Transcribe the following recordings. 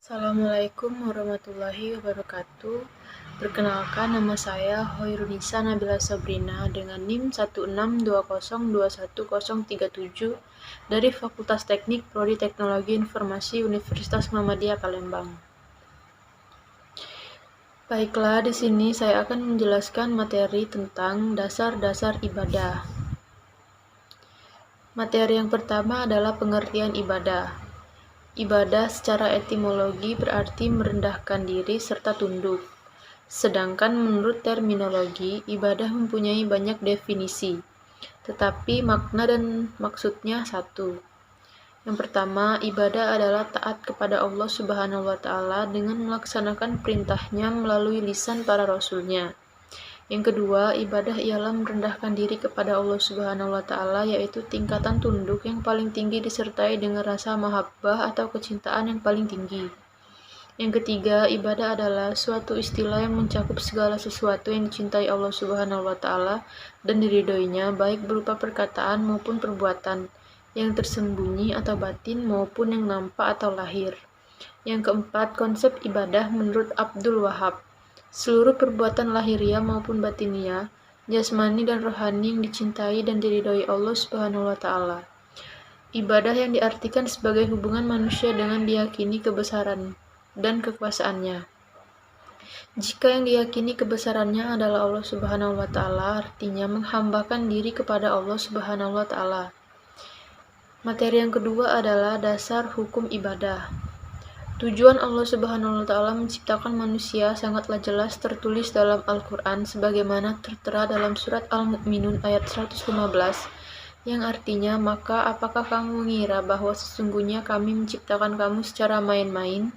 Assalamualaikum warahmatullahi wabarakatuh. Perkenalkan, nama saya Hoirunisa Nabila Sabrina dengan NIM 1620210037 dari Fakultas Teknik Prodi Teknologi Informasi Universitas Muhammadiyah Palembang. Baiklah, di sini saya akan menjelaskan materi tentang dasar-dasar ibadah. Materi yang pertama adalah pengertian ibadah. Ibadah secara etimologi berarti merendahkan diri serta tunduk. Sedangkan menurut terminologi, ibadah mempunyai banyak definisi, tetapi makna dan maksudnya satu. Yang pertama, ibadah adalah taat kepada Allah Subhanahu wa Ta'ala dengan melaksanakan perintahnya melalui lisan para rasulnya. Yang kedua, ibadah ialah merendahkan diri kepada Allah Subhanahu wa Ta'ala, yaitu tingkatan tunduk yang paling tinggi disertai dengan rasa mahabbah atau kecintaan yang paling tinggi. Yang ketiga, ibadah adalah suatu istilah yang mencakup segala sesuatu yang dicintai Allah Subhanahu wa Ta'ala dan diridhoinya, baik berupa perkataan maupun perbuatan, yang tersembunyi atau batin maupun yang nampak atau lahir. Yang keempat, konsep ibadah menurut Abdul Wahab. Seluruh perbuatan lahiriah maupun batiniah, jasmani dan rohani yang dicintai dan diridhoi Allah Subhanahu wa Ta'ala. Ibadah yang diartikan sebagai hubungan manusia dengan diyakini kebesaran dan kekuasaannya. Jika yang diyakini kebesarannya adalah Allah Subhanahu wa Ta'ala, artinya menghambakan diri kepada Allah Subhanahu wa Ta'ala. Materi yang kedua adalah dasar hukum ibadah. Tujuan Allah Subhanahu wa Ta'ala menciptakan manusia sangatlah jelas tertulis dalam Al-Quran sebagaimana tertera dalam surat Al-Mu'minun ayat 115 yang artinya, maka apakah kamu mengira bahwa sesungguhnya kami menciptakan kamu secara main-main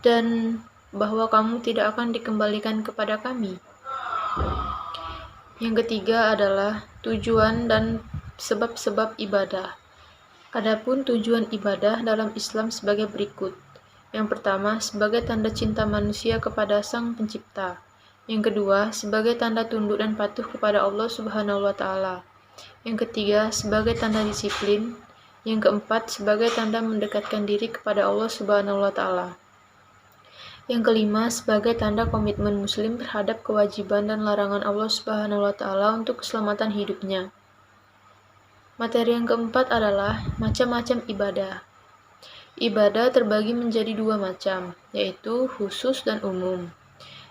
dan bahwa kamu tidak akan dikembalikan kepada kami? Yang ketiga adalah tujuan dan sebab-sebab ibadah. Adapun tujuan ibadah dalam Islam sebagai berikut. Yang pertama, sebagai tanda cinta manusia kepada Sang Pencipta. Yang kedua, sebagai tanda tunduk dan patuh kepada Allah Subhanahu wa Ta'ala. Yang ketiga, sebagai tanda disiplin. Yang keempat, sebagai tanda mendekatkan diri kepada Allah Subhanahu wa Ta'ala. Yang kelima, sebagai tanda komitmen muslim terhadap kewajiban dan larangan Allah Subhanahu wa Ta'ala untuk keselamatan hidupnya. Materi yang keempat adalah macam-macam ibadah. Ibadah terbagi menjadi dua macam, yaitu khusus dan umum.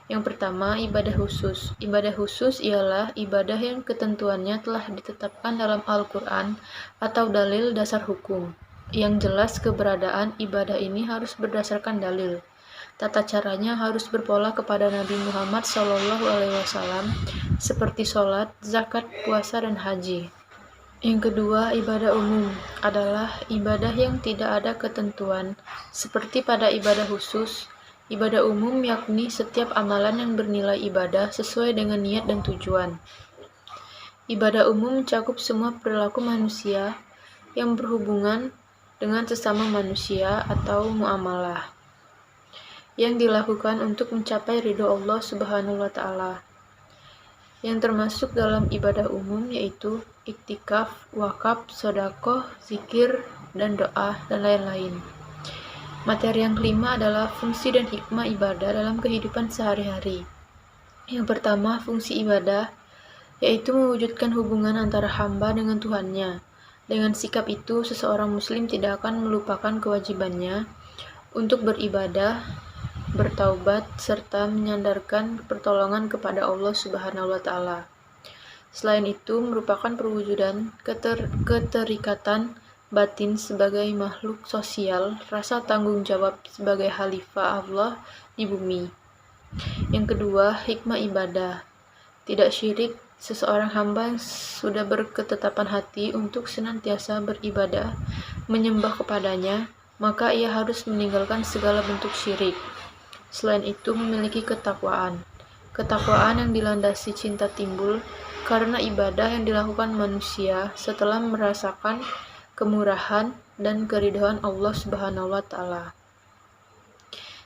Yang pertama, ibadah khusus. Ibadah khusus ialah ibadah yang ketentuannya telah ditetapkan dalam Al-Quran atau dalil dasar hukum. Yang jelas keberadaan ibadah ini harus berdasarkan dalil. Tata caranya harus berpola kepada Nabi Muhammad SAW, seperti sholat, zakat, puasa, dan haji. Yang kedua, ibadah umum adalah ibadah yang tidak ada ketentuan, seperti pada ibadah khusus. Ibadah umum yakni setiap amalan yang bernilai ibadah sesuai dengan niat dan tujuan. Ibadah umum mencakup semua perilaku manusia yang berhubungan dengan sesama manusia atau muamalah yang dilakukan untuk mencapai ridho Allah Subhanahu wa Ta'ala. Yang termasuk dalam ibadah umum yaitu iktikaf, wakaf, sedekah, zikir, dan doa, dan lain-lain. Materi yang kelima adalah fungsi dan hikmah ibadah dalam kehidupan sehari-hari. Yang pertama, fungsi ibadah yaitu mewujudkan hubungan antara hamba dengan Tuhannya. Dengan sikap itu, seseorang muslim tidak akan melupakan kewajibannya untuk beribadah, bertaubat, serta menyandarkan pertolongan kepada Allah Subhanahu wa Ta'ala. Selain itu, merupakan perwujudan keterikatan batin sebagai makhluk sosial, rasa tanggung jawab sebagai khalifah Allah di bumi. Yang kedua, hikmah ibadah. Tidak syirik, seseorang hamba yang sudah berketetapan hati untuk senantiasa beribadah, menyembah kepadanya, maka ia harus meninggalkan segala bentuk syirik. Selain itu, memiliki ketakwaan. Ketakwaan yang dilandasi cinta timbul karena ibadah yang dilakukan manusia setelah merasakan kemurahan dan keridhaan Allah Subhanahu wa Ta'ala.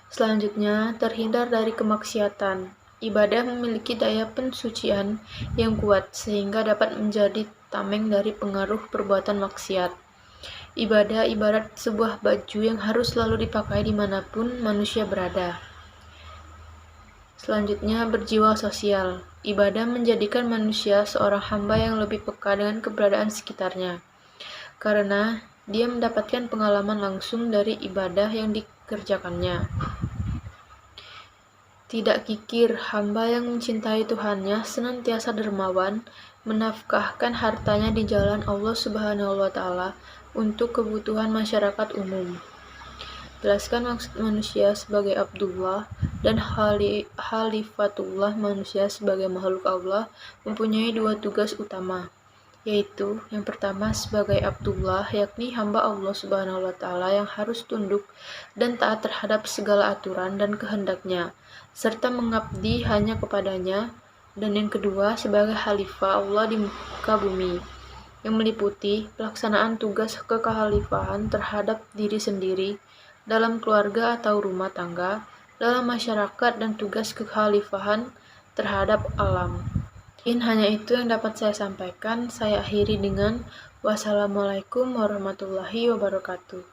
Selanjutnya, terhindar dari kemaksiatan. Ibadah memiliki daya pensucian yang kuat sehingga dapat menjadi tameng dari pengaruh perbuatan maksiat. Ibadah ibarat sebuah baju yang harus selalu dipakai dimanapun manusia berada. Selanjutnya, berjiwa sosial. Ibadah menjadikan manusia seorang hamba yang lebih peka dengan keberadaan sekitarnya, karena dia mendapatkan pengalaman langsung dari ibadah yang dikerjakannya. Tidak kikir, hamba yang mencintai Tuhannya senantiasa dermawan, menafkahkan hartanya di jalan Allah Subhanahu wa Ta'ala untuk kebutuhan masyarakat umum. Jelaskan maksud manusia sebagai Abdullah dan Khalifatullah. Manusia sebagai makhluk Allah mempunyai dua tugas utama, yaitu yang pertama sebagai Abdullah, yakni hamba Allah Subhanahu wa Ta'ala yang harus tunduk dan taat terhadap segala aturan dan kehendaknya, serta mengabdi hanya kepadanya. Dan yang kedua sebagai khalifah Allah di muka bumi, yang meliputi pelaksanaan tugas kekhalifahan terhadap diri sendiri, dalam keluarga atau rumah tangga, dalam masyarakat, dan tugas kekhalifahan terhadap alam. Mungkin hanya itu yang dapat saya sampaikan. Saya akhiri dengan wassalamualaikum warahmatullahi wabarakatuh.